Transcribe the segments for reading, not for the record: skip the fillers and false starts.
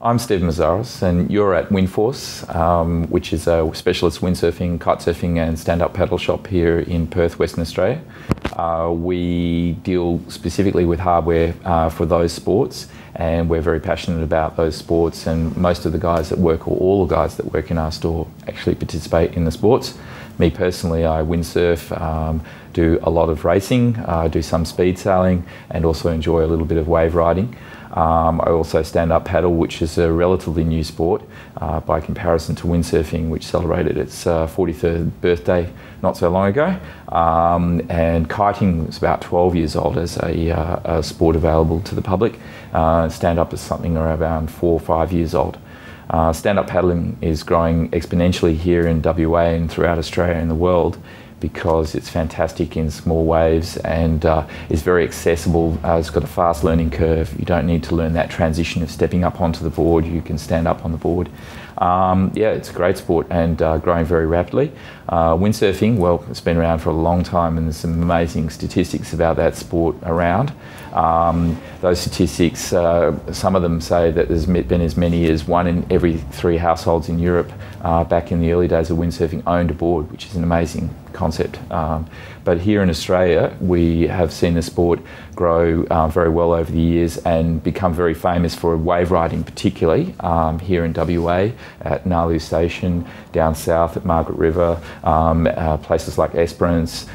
I'm Steve Meszaros, and you're at Windforce, which is a specialist windsurfing, kitesurfing and stand-up paddle shop here in Perth, Western Australia. We deal specifically with hardware for those sports, and we're very passionate about those sports, and most of the guys that work, or all the guys that work in our store, actually participate in the sports. Me personally, I windsurf, do a lot of racing, do some speed sailing, and also enjoy a little bit of wave riding. I also stand up paddle, which is a relatively new sport by comparison to windsurfing, which celebrated its 43rd birthday not so long ago. And kiting was about 12 years old as a sport available to the public. Stand up is something around 4 or 5 years old. Stand-up paddling is growing exponentially here in WA and throughout Australia and the world, because it's fantastic in small waves and is very accessible. It's got a fast learning curve. You don't need to learn that transition of stepping up onto the board. You can stand up on the board. Yeah, it's a great sport and growing very rapidly. Windsurfing, well, it's been around for a long time, and there's some amazing statistics about that sport around. Those statistics, some of them say that there's been as many as 1 in every 3 households in Europe back in the early days of windsurfing owned a board, which is an amazing concept. But here in Australia, we have seen the sport grow very well over the years and become very famous for wave riding, particularly here in WA at Nalu Station, down south at Margaret River, places like Esperance,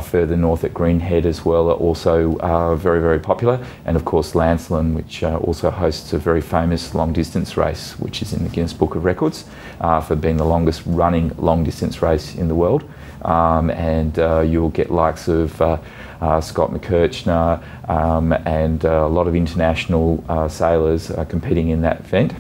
further north at Greenhead as well, are also very, very popular. And of course Lancelin, which also hosts a very famous long distance race, which is in the Guinness Book of Records for being the longest running long distance race in the world. And you'll get likes of Scott McKirchner and a lot of international sailors competing in that event.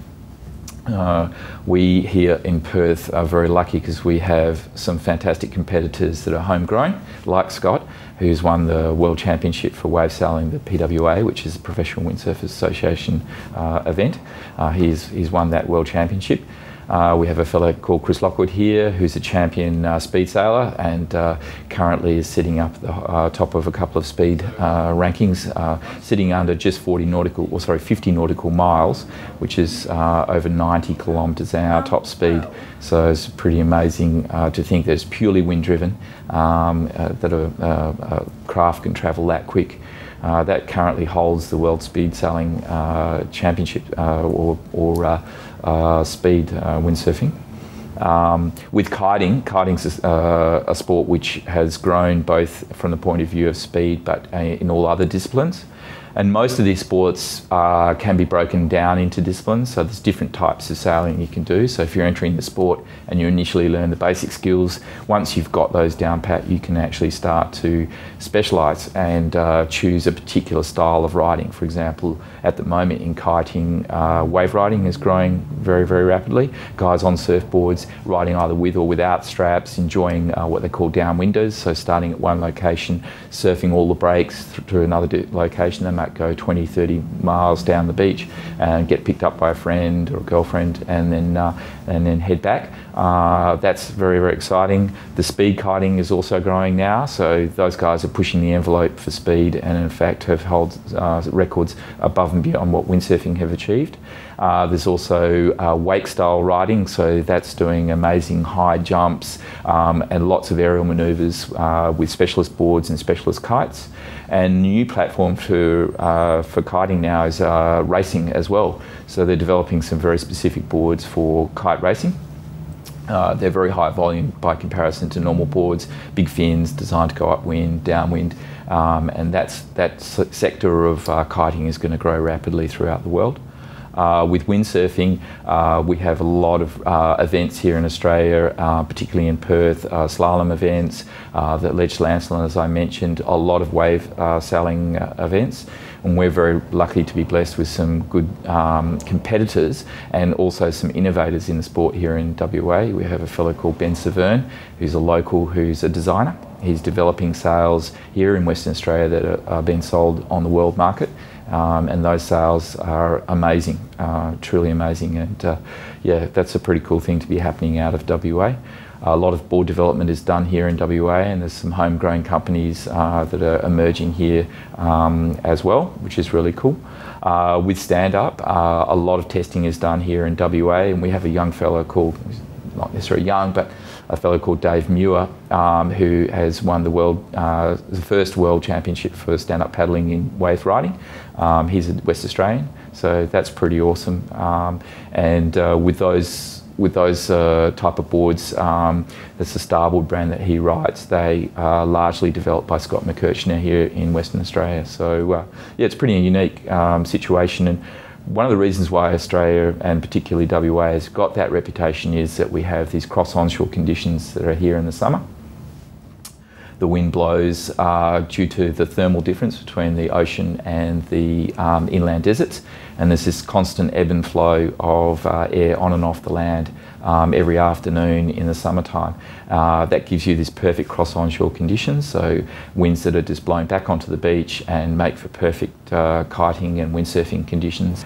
We here in Perth are very lucky because we have some fantastic competitors that are homegrown, like Scott, who's won the World Championship for wave sailing, the PWA, which is the Professional Windsurfers Association event. He's won that World Championship. We have a fellow called Chris Lockwood here, who's a champion speed sailor and currently is sitting up the top of a couple of speed rankings, sitting under just 50 nautical miles, which is over 90 kilometres an hour top speed. So it's pretty amazing to think that it's purely wind driven, that a craft can travel that quick. That currently holds the World Speed Sailing Championship or speed windsurfing. With kiting's a sport which has grown both from the point of view of speed but in all other disciplines. And most of these sports can be broken down into disciplines, so there's different types of sailing you can do. So if you're entering the sport and you initially learn the basic skills, once you've got those down pat, you can actually start to specialise and choose a particular style of riding. For example, at the moment in kiting, wave riding is growing very, very rapidly. Guys on surfboards riding either with or without straps, enjoying what they call downwinders, so starting at one location, surfing all the breaks to another location. They might go 20, 30 miles down the beach and get picked up by a friend or a girlfriend and then head back. That's very, very exciting. The speed kiting is also growing now, so those guys are pushing the envelope for speed and in fact have held records above and beyond what windsurfing have achieved. There's also wake style riding, so that's doing amazing high jumps and lots of aerial manoeuvres with specialist boards and specialist kites. And the new platform for kiting now is racing as well. So they're developing some very specific boards for kite racing. They're very high volume by comparison to normal boards, big fins designed to go upwind, downwind, and that sector of kiting is going to grow rapidly throughout the world. With windsurfing, we have a lot of events here in Australia, particularly in Perth, slalom events, the Ledge Lancelin, as I mentioned, a lot of wave sailing events. And we're very lucky to be blessed with some good competitors and also some innovators in the sport here in WA. We have a fellow called Ben Severn, who's a local, who's a designer. He's developing sails here in Western Australia that are being sold on the world market. And those sails are amazing, truly amazing, and yeah, that's a pretty cool thing to be happening out of WA. A lot of board development is done here in WA, and there's some homegrown companies that are emerging here as well, which is really cool. With stand-up, a lot of testing is done here in WA, and we have a young fellow called, not necessarily young, but a fellow called Dave Muir, who has won the first world championship for stand-up paddling in wave riding. He's a West Australian, so that's pretty awesome. With those type of boards, that's the Starboard brand that he rides. They are largely developed by Scott McKirchner here in Western Australia. So yeah, it's a pretty unique situation. And one of the reasons why Australia, and particularly WA, has got that reputation is that we have these cross-onshore conditions that are here in the summer. The wind blows due to the thermal difference between the ocean and the inland deserts, and there's this constant ebb and flow of air on and off the land every afternoon in the summertime. That gives you this perfect cross-onshore conditions, so winds that are just blown back onto the beach and make for perfect kiting and windsurfing conditions.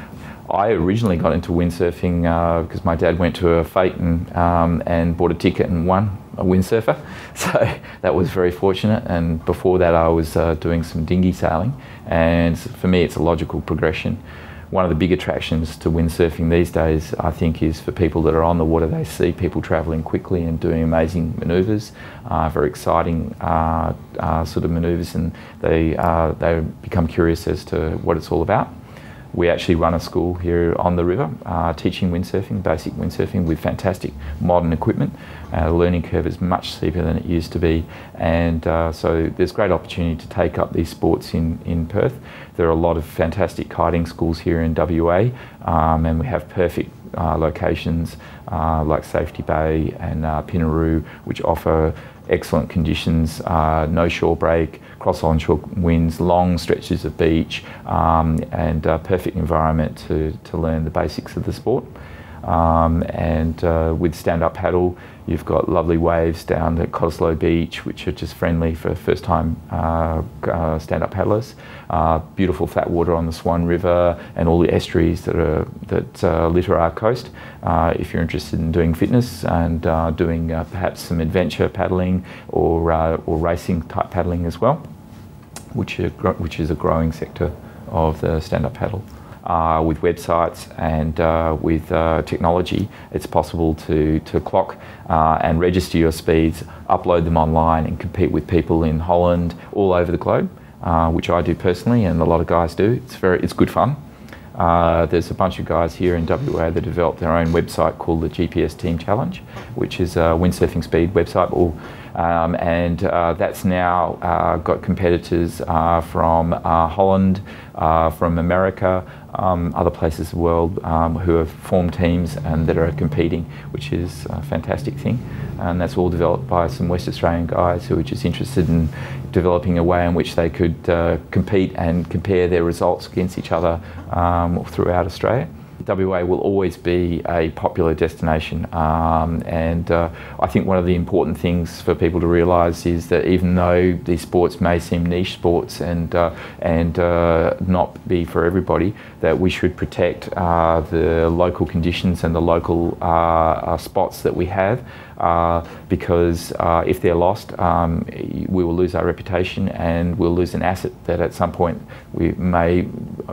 I originally got into windsurfing because my dad went to a fete and bought a ticket and won a windsurfer, so that was very fortunate. And before that I was doing some dinghy sailing, and for me it's a logical progression. One of the big attractions to windsurfing these days, I think, is for people that are on the water. They see people travelling quickly and doing amazing manoeuvres, very exciting sort of manoeuvres, and they become curious as to what it's all about. We actually run a school here on the river teaching windsurfing, basic windsurfing, with fantastic modern equipment. The learning curve is much steeper than it used to be, and so there's great opportunity to take up these sports in Perth. There are a lot of fantastic kiting schools here in WA, and we have perfect locations like Safety Bay and Pinaroo, which offer excellent conditions, no shore break, cross-onshore winds, long stretches of beach, and perfect environment to learn the basics of the sport. With stand-up paddle, you've got lovely waves down at Coslow Beach, which are just friendly for first-time stand-up paddlers. Beautiful flat water on the Swan River and all the estuaries that litter our coast. If you're interested in doing fitness and doing perhaps some adventure paddling or racing type paddling as well, which is a growing sector of the stand-up paddle. With websites and with technology, it's possible to clock and register your speeds, upload them online, and compete with people in Holland, all over the globe, which I do personally, and a lot of guys do. It's good fun. There's a bunch of guys here in WA that developed their own website called the GPS Team Challenge, which is a windsurfing speed website, and that's now got competitors from Holland, from America, other places of the world who have formed teams and that are competing, which is a fantastic thing. And that's all developed by some West Australian guys who are just interested in developing a way in which they could compete and compare their results against each other throughout Australia. WA will always be a popular destination, and I think one of the important things for people to realise is that even though these sports may seem niche sports and not be for everybody, that we should protect the local conditions and the local spots that we have, because if they're lost, we will lose our reputation and we'll lose an asset that at some point we may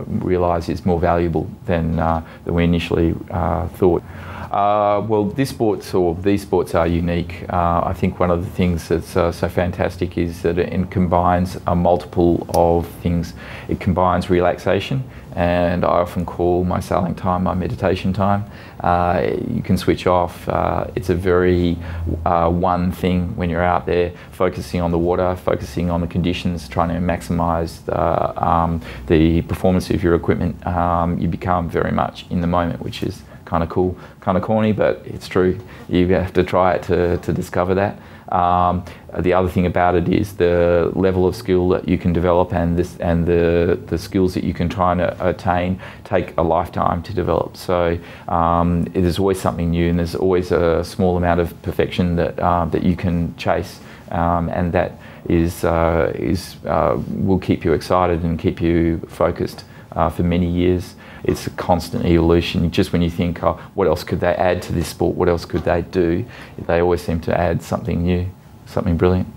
realise is more valuable than we initially thought. Well, these sports are unique. I think one of the things that's so fantastic is that it combines a multiple of things. It combines relaxation, and I often call my sailing time my meditation time. You can switch off. It's a very one thing when you're out there, focusing on the water, focusing on the conditions, trying to maximise the performance of your equipment. You become very much in the moment, which is kind of cool, kind of corny, but it's true. You have to try it to discover that. The other thing about it is the level of skill that you can develop, and the skills that you can try and attain take a lifetime to develop. So there's always something new, and there's always a small amount of perfection that you can chase, and that will keep you excited and keep you focused. for many years. It's a constant evolution. Just when you think, oh, what else could they add to this sport? What else could they do? They always seem to add something new, something brilliant.